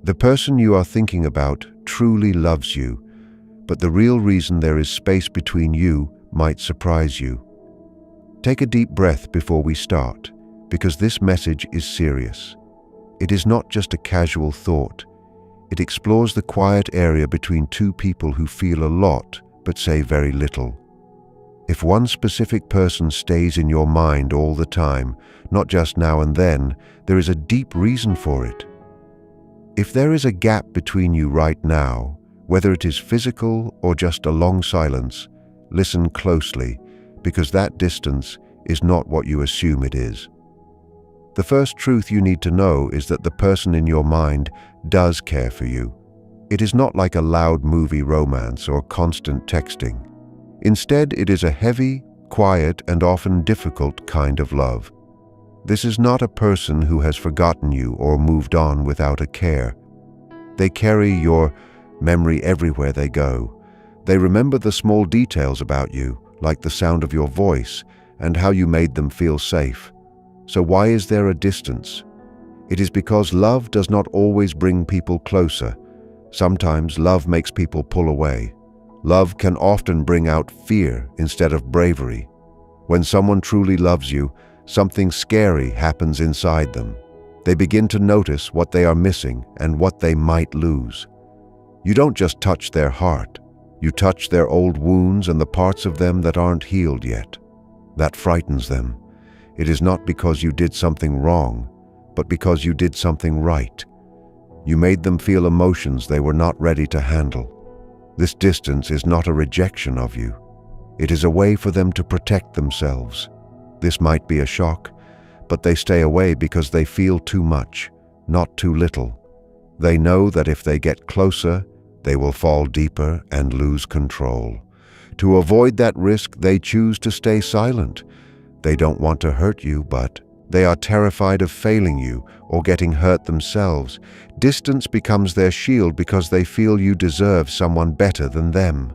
The person you are thinking about truly loves you, but the real reason there is space between you might surprise you. Take a deep breath before we start, because this message is serious. It is not just a casual thought. It explores the quiet area between two people who feel a lot but say very little. If one specific person stays in your mind all the time, not just now and then, there is a deep reason for it. If there is a gap between you right now, whether it is physical or just a long silence, listen closely, because that distance is not what you assume it is. The first truth you need to know is that the person in your mind does care for you. It is not like a loud movie romance or constant texting. Instead, it is a heavy, quiet, and often difficult kind of love. This is not a person who has forgotten you or moved on without a care. They carry your memory everywhere they go. They remember the small details about you, like the sound of your voice and how you made them feel safe. So why is there a distance? It is because love does not always bring people closer. Sometimes love makes people pull away. Love can often bring out fear instead of bravery. When someone truly loves you, something scary happens inside them. They begin to notice what they are missing and what they might lose. You don't just touch their heart. You touch their old wounds and the parts of them that aren't healed yet. That frightens them. It is not because you did something wrong, but because you did something right. You made them feel emotions they were not ready to handle. This distance is not a rejection of you. It is a way for them to protect themselves. This might be a shock, but they stay away because they feel too much, not too little. They know that if they get closer, they will fall deeper and lose control. To avoid that risk, they choose to stay silent. They don't want to hurt you, but they are terrified of failing you or getting hurt themselves. Distance becomes their shield because they feel you deserve someone better than them.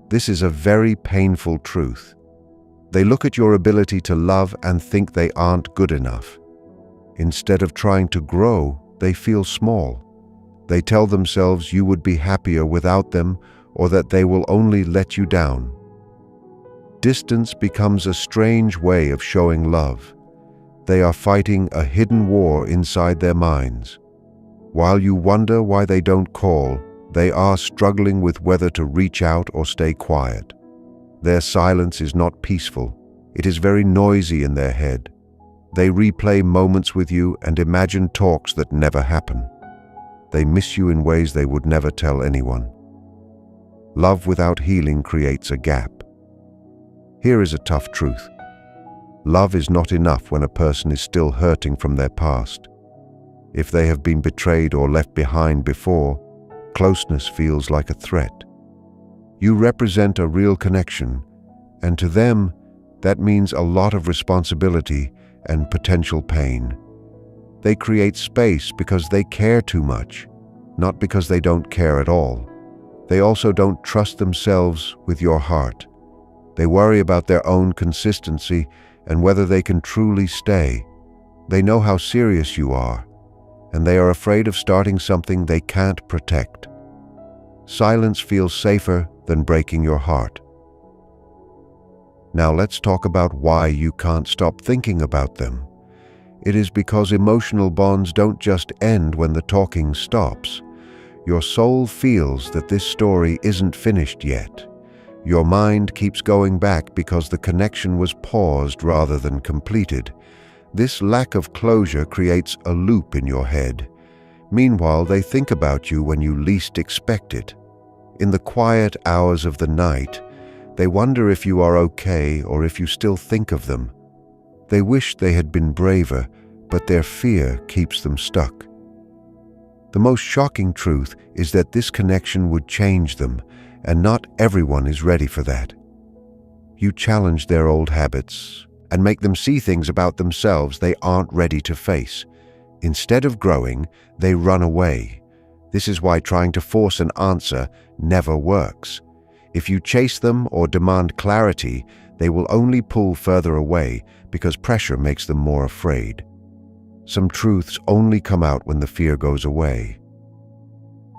This is a very painful truth. They look at your ability to love and think they aren't good enough. Instead of trying to grow, they feel small. They tell themselves you would be happier without them or that they will only let you down. Distance becomes a strange way of showing love. They are fighting a hidden war inside their minds. While you wonder why they don't call, they are struggling with whether to reach out or stay quiet. Their silence is not peaceful. It is very noisy in their head. They replay moments with you and imagine talks that never happen. They miss you in ways they would never tell anyone. Love without healing creates a gap. Here is a tough truth. Love is not enough when a person is still hurting from their past. If they have been betrayed or left behind before, closeness feels like a threat. You represent a real connection, and to them, that means a lot of responsibility and potential pain. They create space because they care too much, not because they don't care at all. They also don't trust themselves with your heart. They worry about their own consistency and whether they can truly stay. They know how serious you are, and they are afraid of starting something they can't protect. Silence feels safer than breaking your heart. Now let's talk about why you can't stop thinking about them. It is because emotional bonds don't just end when the talking stops. Your soul feels that this story isn't finished yet. Your mind keeps going back because the connection was paused rather than completed. This lack of closure creates a loop in your head. Meanwhile, they think about you when you least expect it. In the quiet hours of the night, they wonder if you are okay or if you still think of them. They wish they had been braver, but their fear keeps them stuck. The most shocking truth is that this connection would change them, and not everyone is ready for that. You challenge their old habits and make them see things about themselves they aren't ready to face. Instead of growing, they run away. This is why trying to force an answer never works. If you chase them or demand clarity, they will only pull further away because pressure makes them more afraid. Some truths only come out when the fear goes away.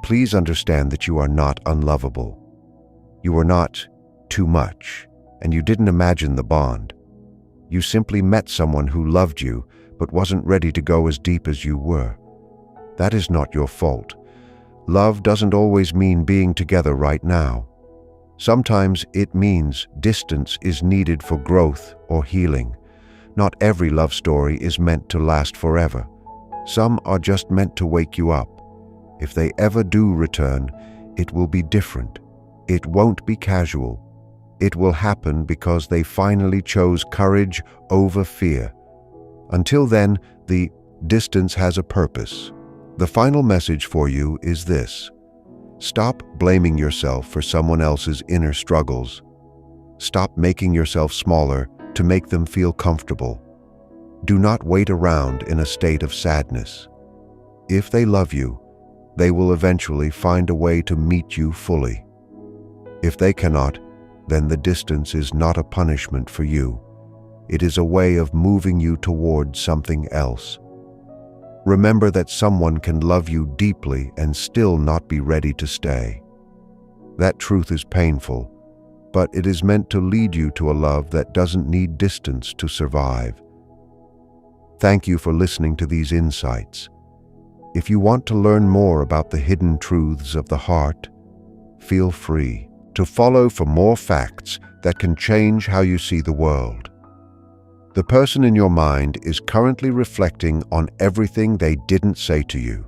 Please understand that you are not unlovable. You are not too much, and you didn't imagine the bond. You simply met someone who loved you but wasn't ready to go as deep as you were. That is not your fault. Love doesn't always mean being together right now. Sometimes it means distance is needed for growth or healing. Not every love story is meant to last forever. Some are just meant to wake you up. If they ever do return, it will be different. It won't be casual. It will happen because they finally chose courage over fear. Until then, the distance has a purpose. The final message for you is this: stop blaming yourself for someone else's inner struggles. Stop making yourself smaller to make them feel comfortable. Do not wait around in a state of sadness. If they love you, they will eventually find a way to meet you fully. If they cannot, then the distance is not a punishment for you. It is a way of moving you toward something else. Remember that someone can love you deeply and still not be ready to stay. That truth is painful, but it is meant to lead you to a love that doesn't need distance to survive. Thank you for listening to these insights. If you want to learn more about the hidden truths of the heart, feel free to follow for more facts that can change how you see the world. The person in your mind is currently reflecting on everything they didn't say to you.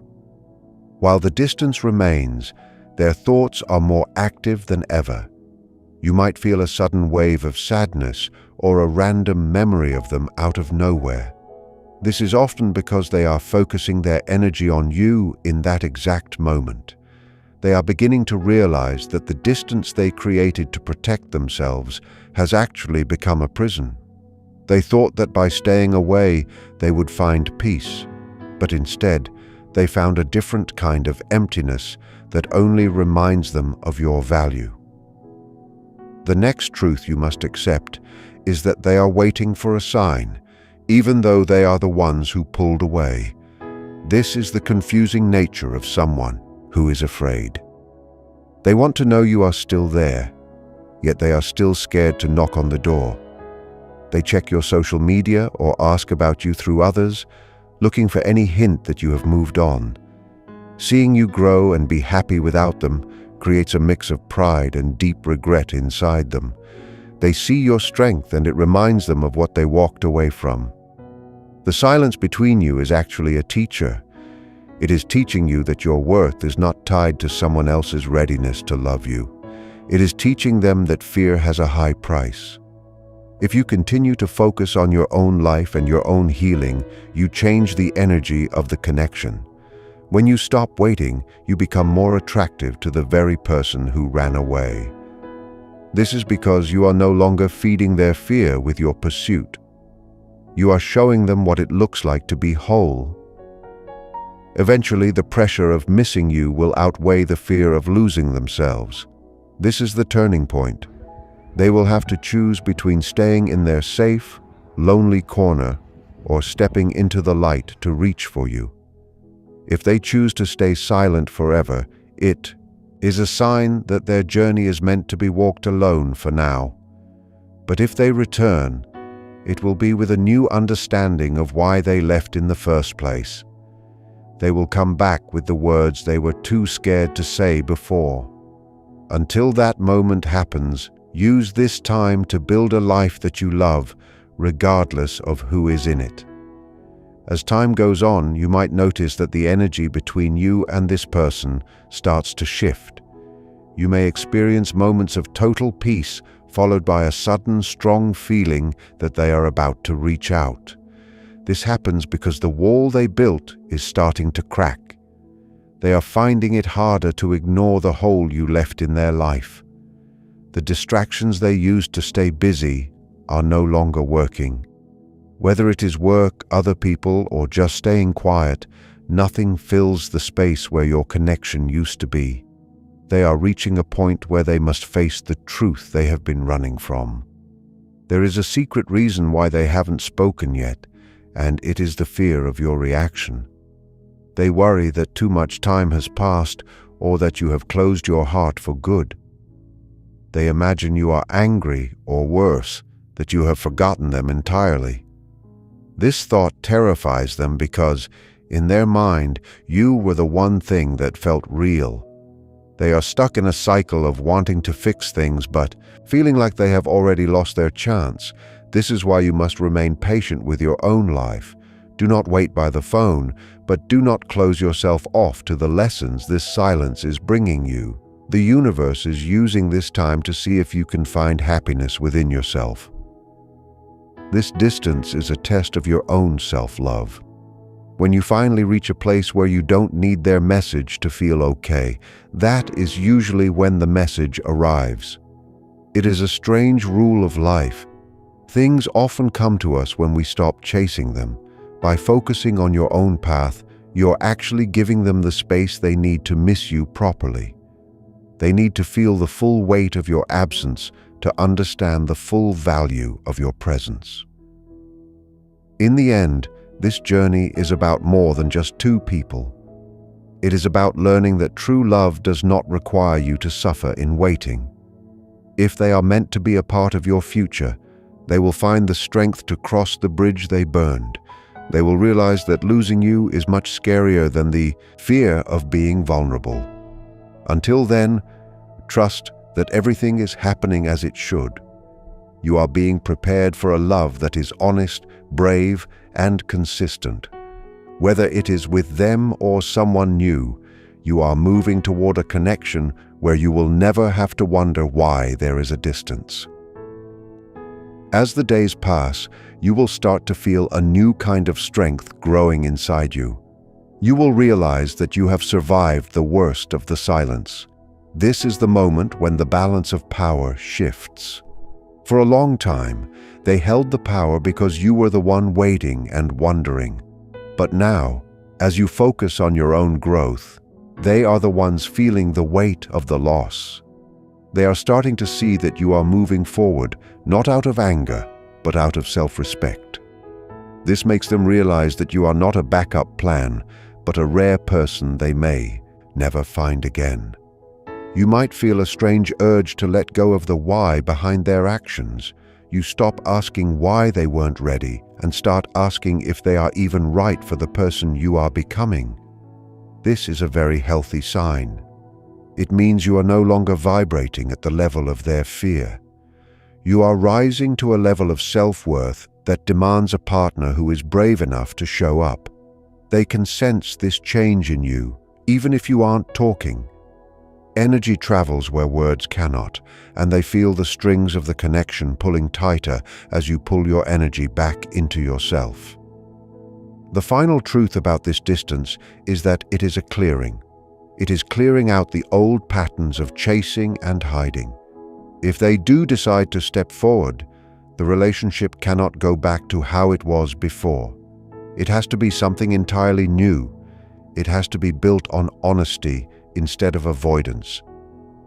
While the distance remains, their thoughts are more active than ever. You might feel a sudden wave of sadness or a random memory of them out of nowhere. This is often because they are focusing their energy on you in that exact moment. They are beginning to realize that the distance they created to protect themselves has actually become a prison. They thought that by staying away they would find peace, but instead they found a different kind of emptiness that only reminds them of your value. The next truth you must accept is that they are waiting for a sign, even though they are the ones who pulled away. This is the confusing nature of someone who is afraid. They want to know you are still there, yet they are still scared to knock on the door. They check your social media or ask about you through others, looking for any hint that you have moved on. Seeing you grow and be happy without them creates a mix of pride and deep regret inside them. They see your strength and it reminds them of what they walked away from. The silence between you is actually a teacher. It is teaching you that your worth is not tied to someone else's readiness to love you. It is teaching them that fear has a high price. If you continue to focus on your own life and your own healing, you change the energy of the connection. When you stop waiting, you become more attractive to the very person who ran away. This is because you are no longer feeding their fear with your pursuit. You are showing them what it looks like to be whole. Eventually, the pressure of missing you will outweigh the fear of losing themselves. This is the turning point. They will have to choose between staying in their safe, lonely corner or stepping into the light to reach for you. If they choose to stay silent forever, it is a sign that their journey is meant to be walked alone for now. But if they return, it will be with a new understanding of why they left in the first place. They will come back with the words they were too scared to say before. Until that moment happens, use this time to build a life that you love, regardless of who is in it. As time goes on, you might notice that the energy between you and this person starts to shift. You may experience moments of total peace, followed by a sudden, strong feeling that they are about to reach out. This happens because the wall they built is starting to crack. They are finding it harder to ignore the hole you left in their life. The distractions they used to stay busy are no longer working. Whether it is work, other people, or just staying quiet, nothing fills the space where your connection used to be. They are reaching a point where they must face the truth they have been running from. There is a secret reason why they haven't spoken yet, and it is the fear of your reaction. They worry that too much time has passed or that you have closed your heart for good. They imagine you are angry, or worse, that you have forgotten them entirely. This thought terrifies them because, in their mind, you were the one thing that felt real. They are stuck in a cycle of wanting to fix things but feeling like they have already lost their chance. This is why you must remain patient with your own life. Do not wait by the phone, but do not close yourself off to the lessons this silence is bringing you. The universe is using this time to see if you can find happiness within yourself. This distance is a test of your own self-love. When you finally reach a place where you don't need their message to feel okay, that is usually when the message arrives. It is a strange rule of life. Things often come to us when we stop chasing them. By focusing on your own path, you're actually giving them the space they need to miss you properly. They need to feel the full weight of your absence to understand the full value of your presence. In the end, this journey is about more than just two people. It is about learning that true love does not require you to suffer in waiting. If they are meant to be a part of your future, they will find the strength to cross the bridge they burned. They will realize that losing you is much scarier than the fear of being vulnerable. Until then, trust that everything is happening as it should. You are being prepared for a love that is honest, brave, and consistent. Whether it is with them or someone new, you are moving toward a connection where you will never have to wonder why there is a distance. As the days pass, you will start to feel a new kind of strength growing inside you. You will realize that you have survived the worst of the silence. This is the moment when the balance of power shifts. For a long time, they held the power because you were the one waiting and wondering. But now, as you focus on your own growth, they are the ones feeling the weight of the loss. They are starting to see that you are moving forward, not out of anger, but out of self-respect. This makes them realize that you are not a backup plan, but a rare person they may never find again. You might feel a strange urge to let go of the why behind their actions. You stop asking why they weren't ready and start asking if they are even right for the person you are becoming. This is a very healthy sign. It means you are no longer vibrating at the level of their fear. You are rising to a level of self-worth that demands a partner who is brave enough to show up. They can sense this change in you, even if you aren't talking. Energy travels where words cannot, and they feel the strings of the connection pulling tighter as you pull your energy back into yourself. The final truth about this distance is that it is a clearing. It is clearing out the old patterns of chasing and hiding. If they do decide to step forward, the relationship cannot go back to how it was before. It has to be something entirely new. It has to be built on honesty instead of avoidance.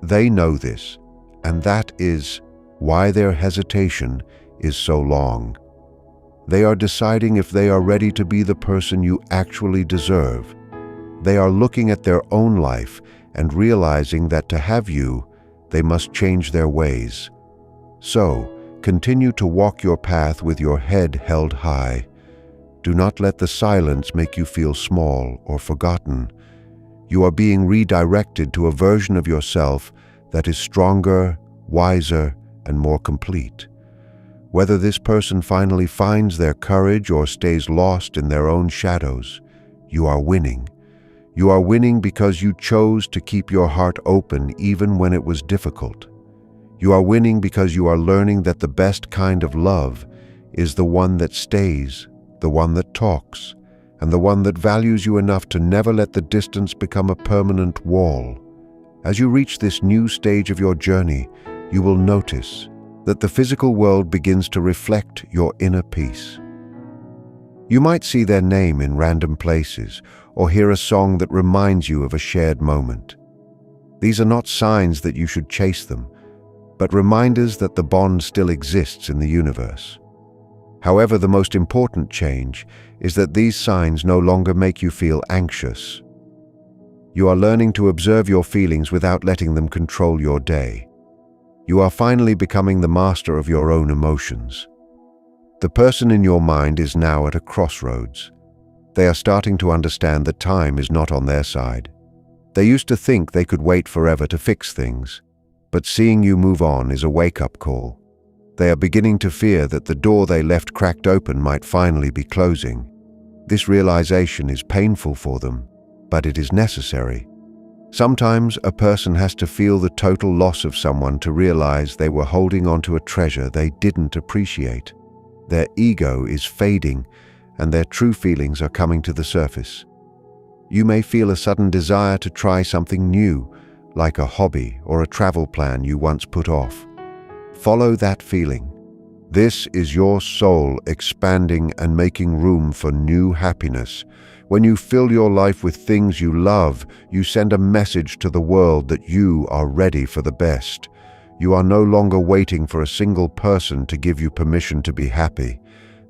They know this, and that is why their hesitation is so long. They are deciding if they are ready to be the person you actually deserve. They are looking at their own life and realizing that to have you, they must change their ways. So, continue to walk your path with your head held high. Do not let the silence make you feel small or forgotten. You are being redirected to a version of yourself that is stronger, wiser, and more complete. Whether this person finally finds their courage or stays lost in their own shadows, you are winning. You are winning because you chose to keep your heart open even when it was difficult. You are winning because you are learning that the best kind of love is the one that stays, the one that talks, and the one that values you enough to never let the distance become a permanent wall. As you reach this new stage of your journey, you will notice that the physical world begins to reflect your inner peace. You might see their name in random places or hear a song that reminds you of a shared moment. These are not signs that you should chase them, but reminders that the bond still exists in the universe. However, the most important change is that these signs no longer make you feel anxious. You are learning to observe your feelings without letting them control your day. You are finally becoming the master of your own emotions. The person in your mind is now at a crossroads. They are starting to understand that time is not on their side. They used to think they could wait forever to fix things, but seeing you move on is a wake-up call. They are beginning to fear that the door they left cracked open might finally be closing. This realization is painful for them, but it is necessary. Sometimes a person has to feel the total loss of someone to realize they were holding on to a treasure they didn't appreciate. Their ego is fading, and their true feelings are coming to the surface. You may feel a sudden desire to try something new, like a hobby or a travel plan you once put off. Follow that feeling. This is your soul expanding and making room for new happiness. When you fill your life with things you love, you send a message to the world that you are ready for the best. You are no longer waiting for a single person to give you permission to be happy.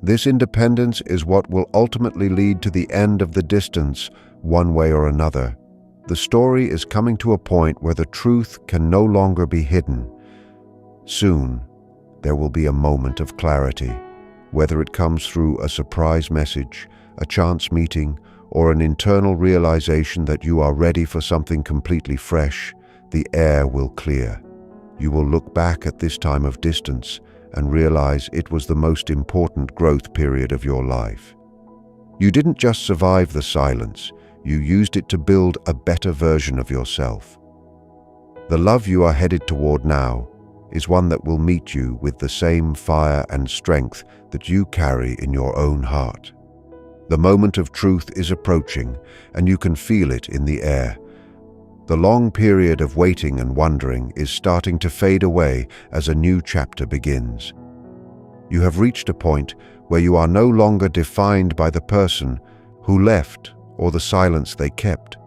This independence is what will ultimately lead to the end of the distance, one way or another. The story is coming to a point where the truth can no longer be hidden. Soon, there will be a moment of clarity. Whether it comes through a surprise message, a chance meeting, or an internal realization that you are ready for something completely fresh, the air will clear. You will look back at this time of distance and realize it was the most important growth period of your life. You didn't just survive the silence, you used it to build a better version of yourself. The love you are headed toward now is one that will meet you with the same fire and strength that you carry in your own heart. The moment of truth is approaching, and you can feel it in the air. The long period of waiting and wondering is starting to fade away as a new chapter begins. You have reached a point where you are no longer defined by the person who left or the silence they kept.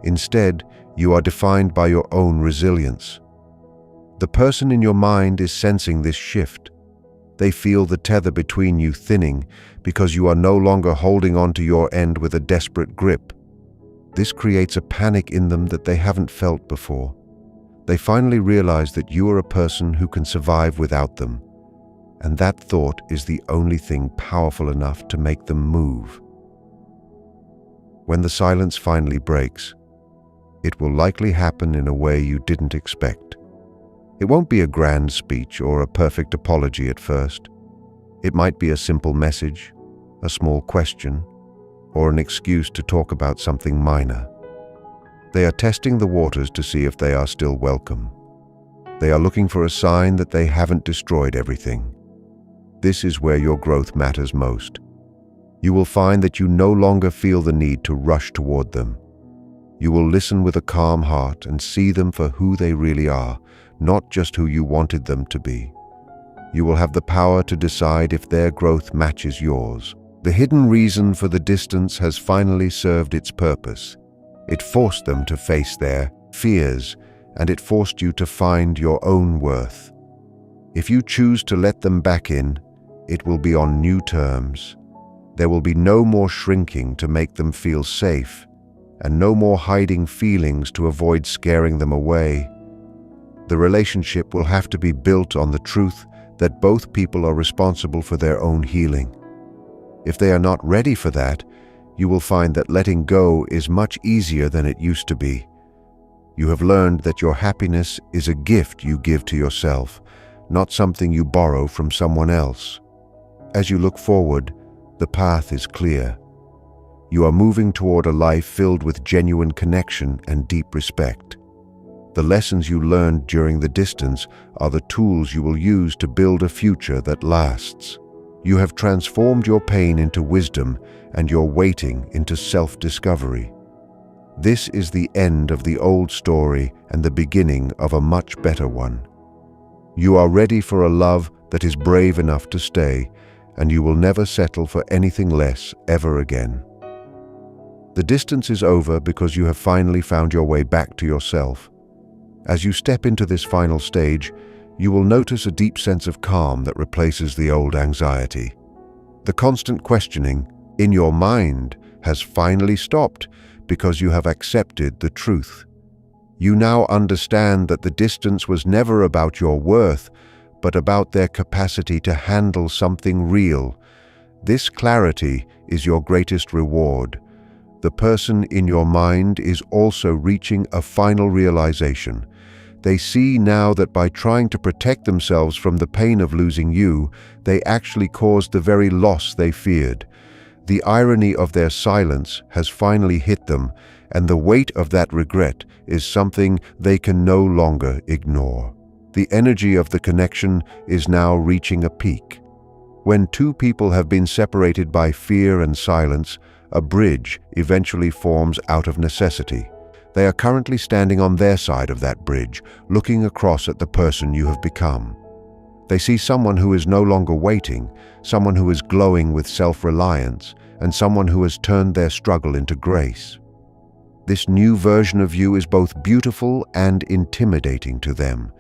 Instead, you are defined by your own resilience. The person in your mind is sensing this shift. They feel the tether between you thinning because you are no longer holding on to your end with a desperate grip. This creates a panic in them that they haven't felt before. They finally realize that you are a person who can survive without them, and that thought is the only thing powerful enough to make them move. When the silence finally breaks, it will likely happen in a way you didn't expect. It won't be a grand speech or a perfect apology at first. It might be a simple message, a small question, or an excuse to talk about something minor. They are testing the waters to see if they are still welcome. They are looking for a sign that they haven't destroyed everything. This is where your growth matters most. You will find that you no longer feel the need to rush toward them. You will listen with a calm heart and see them for who they really are, not just who you wanted them to be. You will have the power to decide if their growth matches yours. The hidden reason for the distance has finally served its purpose. It forced them to face their fears, and it forced you to find your own worth. If you choose to let them back in, it will be on new terms. There will be no more shrinking to make them feel safe, and no more hiding feelings to avoid scaring them away. The relationship will have to be built on the truth that both people are responsible for their own healing. If they are not ready for that, you will find that letting go is much easier than it used to be. You have learned that your happiness is a gift you give to yourself, not something you borrow from someone else. As you look forward, the path is clear. You are moving toward a life filled with genuine connection and deep respect. The lessons you learned during the distance are the tools you will use to build a future that lasts. You have transformed your pain into wisdom and your waiting into self-discovery. This is the end of the old story and the beginning of a much better one. You are ready for a love that is brave enough to stay, and you will never settle for anything less ever again. The distance is over because you have finally found your way back to yourself. As you step into this final stage, you will notice a deep sense of calm that replaces the old anxiety. The constant questioning in your mind has finally stopped because you have accepted the truth. You now understand that the distance was never about your worth, but about their capacity to handle something real. This clarity is your greatest reward. The person in your mind is also reaching a final realization. They see now that by trying to protect themselves from the pain of losing you, they actually caused the very loss they feared. The irony of their silence has finally hit them, and the weight of that regret is something they can no longer ignore. The energy of the connection is now reaching a peak. When two people have been separated by fear and silence, a bridge eventually forms out of necessity. They are currently standing on their side of that bridge, looking across at the person you have become. They see someone who is no longer waiting, someone who is glowing with self-reliance, and someone who has turned their struggle into grace. This new version of you is both beautiful and intimidating to them.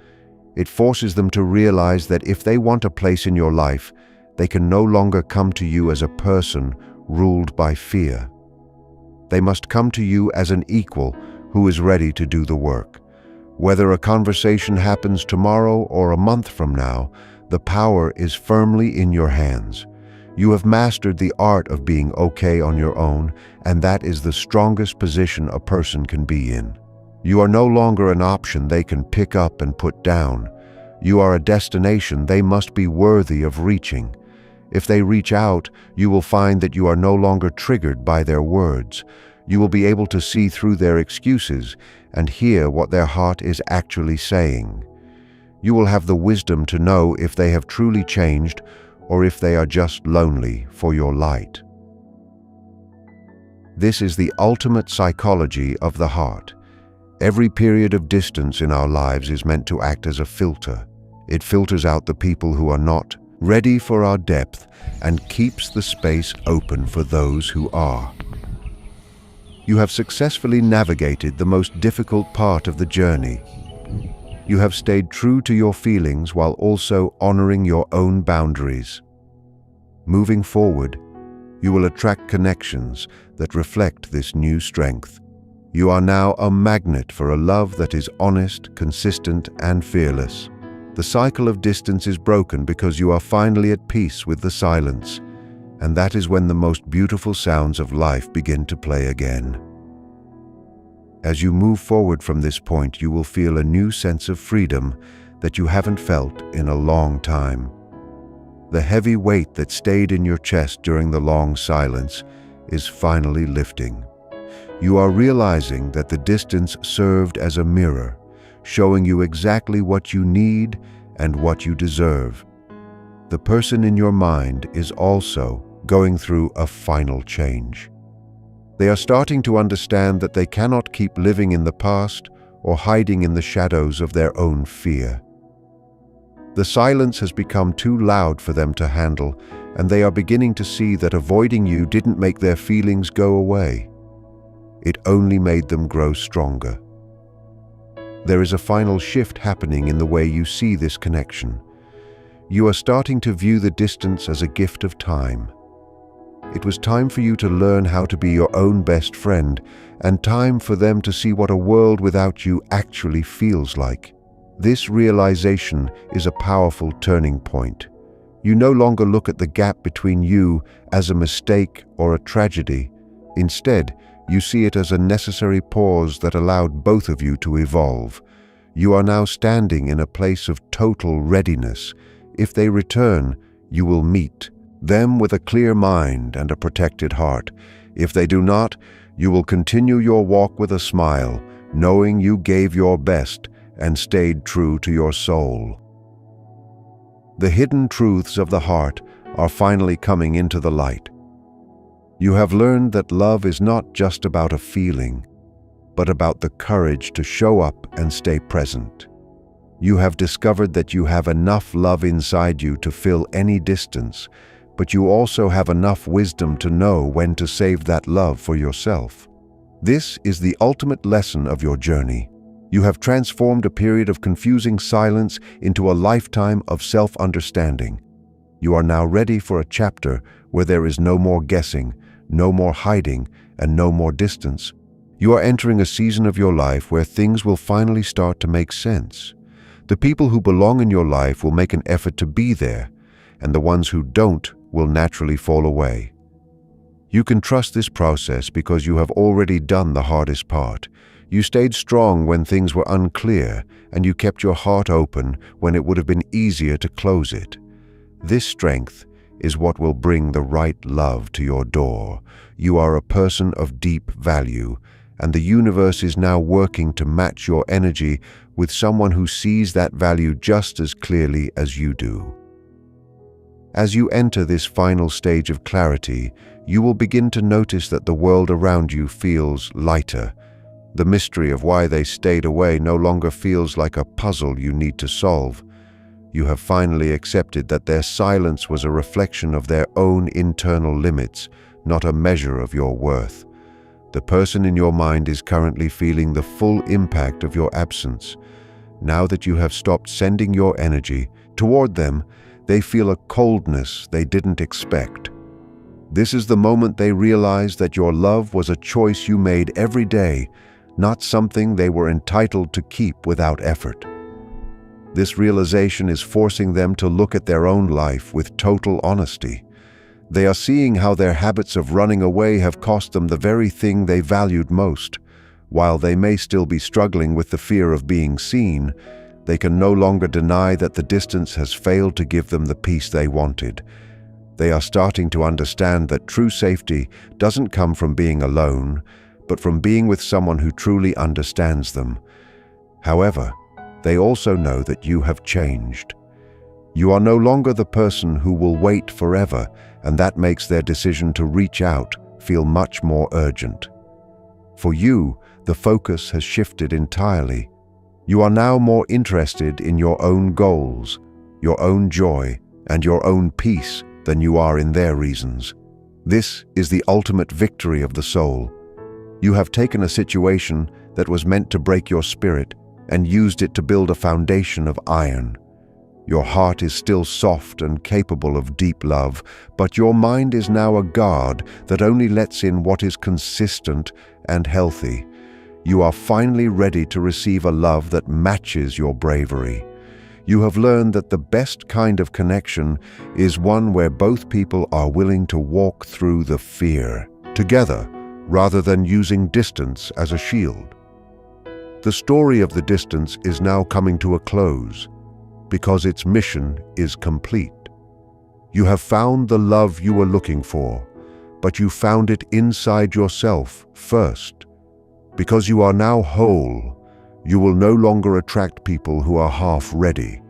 It forces them to realize that if they want a place in your life, they can no longer come to you as a person ruled by fear. They must come to you as an equal who is ready to do the work. Whether a conversation happens tomorrow or a month from now, the power is firmly in your hands. You have mastered the art of being okay on your own, and that is the strongest position a person can be in. You are no longer an option they can pick up and put down. You are a destination they must be worthy of reaching. If they reach out, you will find that you are no longer triggered by their words. You will be able to see through their excuses and hear what their heart is actually saying. You will have the wisdom to know if they have truly changed or if they are just lonely for your light. This is the ultimate psychology of the heart. Every period of distance in our lives is meant to act as a filter. It filters out the people who are not ready for our depth and keeps the space open for those who are. You have successfully navigated the most difficult part of the journey. You have stayed true to your feelings while also honoring your own boundaries. Moving forward, you will attract connections that reflect this new strength. You are now a magnet for a love that is honest, consistent, and fearless. The cycle of distance is broken because you are finally at peace with the silence, and that is when the most beautiful sounds of life begin to play again. As you move forward from this point, you will feel a new sense of freedom that you haven't felt in a long time. The heavy weight that stayed in your chest during the long silence is finally lifting. You are realizing that the distance served as a mirror, showing you exactly what you need and what you deserve. The person in your mind is also going through a final change. They are starting to understand that they cannot keep living in the past or hiding in the shadows of their own fear. The silence has become too loud for them to handle, and they are beginning to see that avoiding you didn't make their feelings go away. It only made them grow stronger. There is a final shift happening in the way you see this connection. You are starting to view the distance as a gift of time. It was time for you to learn how to be your own best friend, and time for them to see what a world without you actually feels like. This realization is a powerful turning point. You no longer look at the gap between you as a mistake or a tragedy. Instead, you see it as a necessary pause that allowed both of you to evolve. You are now standing in a place of total readiness. If they return, you will meet them with a clear mind and a protected heart. If they do not, you will continue your walk with a smile, knowing you gave your best and stayed true to your soul. The hidden truths of the heart are finally coming into the light. You have learned that love is not just about a feeling, but about the courage to show up and stay present. You have discovered that you have enough love inside you to fill any distance, but you also have enough wisdom to know when to save that love for yourself. This is the ultimate lesson of your journey. You have transformed a period of confusing silence into a lifetime of self-understanding. You are now ready for a chapter where there is no more guessing, no more hiding, and no more distance. You are entering a season of your life where things will finally start to make sense. The people who belong in your life will make an effort to be there, and the ones who don't will naturally fall away. You can trust this process because you have already done the hardest part. You stayed strong when things were unclear, and you kept your heart open when it would have been easier to close it. This strength is what will bring the right love to your door. You are a person of deep value, and the universe is now working to match your energy with someone who sees that value just as clearly as you do. As you enter this final stage of clarity, you will begin to notice that the world around you feels lighter. The mystery of why they stayed away no longer feels like a puzzle you need to solve. You have finally accepted that their silence was a reflection of their own internal limits, not a measure of your worth. The person in your mind is currently feeling the full impact of your absence. Now that you have stopped sending your energy toward them, they feel a coldness they didn't expect. This is the moment they realize that your love was a choice you made every day, not something they were entitled to keep without effort. This realization is forcing them to look at their own life with total honesty. They are seeing how their habits of running away have cost them the very thing they valued most. While they may still be struggling with the fear of being seen, they can no longer deny that the distance has failed to give them the peace they wanted. They are starting to understand that true safety doesn't come from being alone, but from being with someone who truly understands them. However, they also know that you have changed. You are no longer the person who will wait forever, and that makes their decision to reach out feel much more urgent. For you, the focus has shifted entirely. You are now more interested in your own goals, your own joy, and your own peace than you are in their reasons. This is the ultimate victory of the soul. You have taken a situation that was meant to break your spirit and used it to build a foundation of iron. Your heart is still soft and capable of deep love, but your mind is now a guard that only lets in what is consistent and healthy. You are finally ready to receive a love that matches your bravery. You have learned that the best kind of connection is one where both people are willing to walk through the fear together, rather than using distance as a shield. The story of the distance is now coming to a close, because its mission is complete. You have found the love you were looking for, but you found it inside yourself first. Because you are now whole, you will no longer attract people who are half-ready.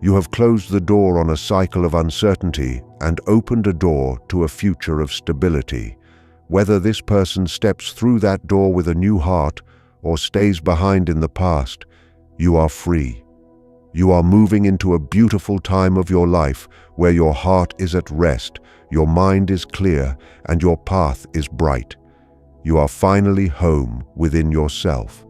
You have closed the door on a cycle of uncertainty and opened a door to a future of stability. Whether this person steps through that door with a new heart or stays behind in the past, you are free. You are moving into a beautiful time of your life where your heart is at rest, your mind is clear, and your path is bright. You are finally home within yourself.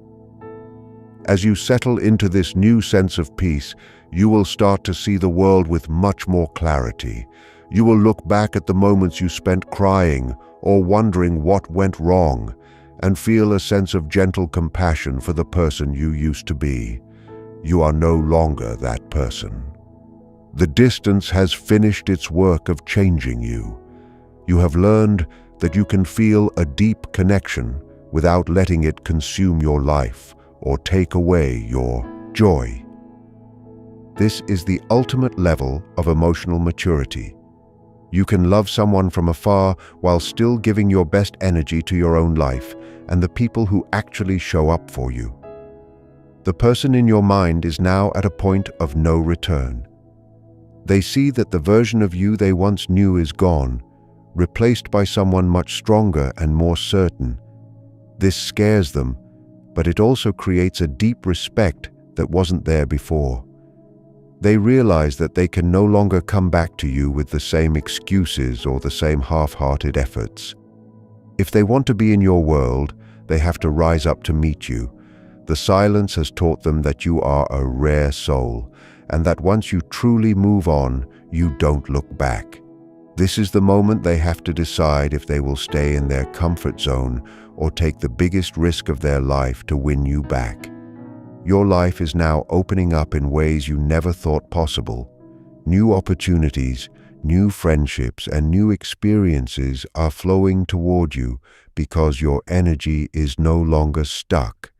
As you settle into this new sense of peace, you will start to see the world with much more clarity. You will look back at the moments you spent crying or wondering what went wrong, and feel a sense of gentle compassion for the person you used to be. You are no longer that person. The distance has finished its work of changing you. You have learned that you can feel a deep connection without letting it consume your life or take away your joy. This is the ultimate level of emotional maturity. You can love someone from afar while still giving your best energy to your own life and the people who actually show up for you. The person in your mind is now at a point of no return. They see that the version of you they once knew is gone, replaced by someone much stronger and more certain. This scares them, but it also creates a deep respect that wasn't there before. They realize that they can no longer come back to you with the same excuses or the same half-hearted efforts. If they want to be in your world, they have to rise up to meet you. The silence has taught them that you are a rare soul, and that once you truly move on, you don't look back. This is the moment they have to decide if they will stay in their comfort zone or take the biggest risk of their life to win you back. Your life is now opening up in ways you never thought possible. New opportunities, new friendships, and new experiences are flowing toward you because your energy is no longer stuck.